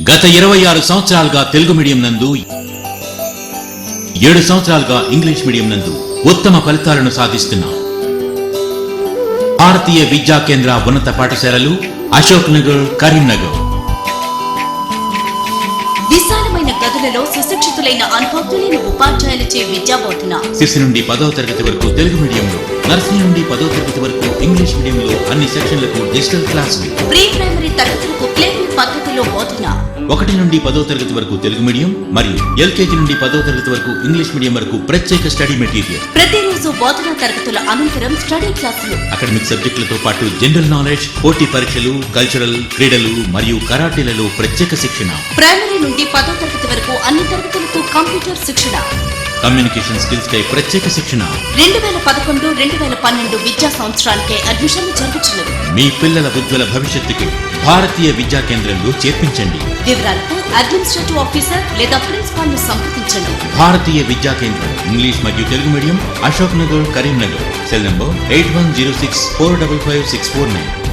గత 26 సంవత్సరాలుగా తెలుగు మీడియం నందు 7 సంవత్సరాలుగా ఇంగ్లీష్ మీడియం నందు ఉత్తమ ఫలితాలను సాధిస్తున్నాం. భారతీయ విద్యా కేంద్ర ఉన్నత పాఠశాలలు అశోక్ నగర్, కరీంనగర్. విశాలమైన గదులలో సుశిక్షితులైన అనుభవజ్ఞులైన ఉపాధ్యాయులచే విద్యా బోధన. శిశు నుండి 10వ తరగతి వరకు తెలుగు మీడియంలో, నర్సరీ నుండి 10వ తరగతి వరకు ఇంగ్లీష్ మీడియంలో అన్ని సెక్షన్లకు డిజిటల్ క్లాసులు. ప్రీ ప్రైమరీ తరగతులకు ప్లేయింగ్ పద్ధతిలో బోధన. 1 నుండి 10వ తరగతి వరకు తెలుగు మీడియం మరియు ఎల్కేజీ నుండి 10వ తరగతి వరకు ఇంగ్లీష్ మీడియం వరకు ప్రత్యేక స్టడీ మెటీరియల్. ప్రతిరోజు బోధనా తరగతుల అనంతరం స్టడీ క్లాసులు. అకాడమిక్ సబ్జెక్టులతో పాటు జనరల్ నాలెడ్జ్, పోటీ పరీక్షలు, కల్చరల్, క్రీడలు మరియు కరాటీలలో ప్రత్యేక శిక్షణ. ప్రైమరీ నుండి 10వ తరగతి వరకు అన్ని తరగతులకు కంప్యూటర్ శిక్షణ. కమ్యూనికేషన్ స్కిల్స్ పై ప్రత్యేక శిక్షణ. 2011-2012 విద్యా సంవత్సరానికే అడ్మిషన్లు జరుగుతున్నవి. మీ పిల్లల ఉజ్వల భవిష్యత్తుకి భారతీయ విద్యా కేంద్రంలో చేర్పించండి. వివరాలకు అడ్మినిస్ట్రేటివ్ ఆఫీసర్ లేదా ప్రిన్సిపాల్ ను సంప్రదించండి. భారతీయ విద్యా కేంద్రం ఇంగ్లీష్ మరియు Telugu medium, Ashok Nagar, Karimnagar. Cell number 8106455649.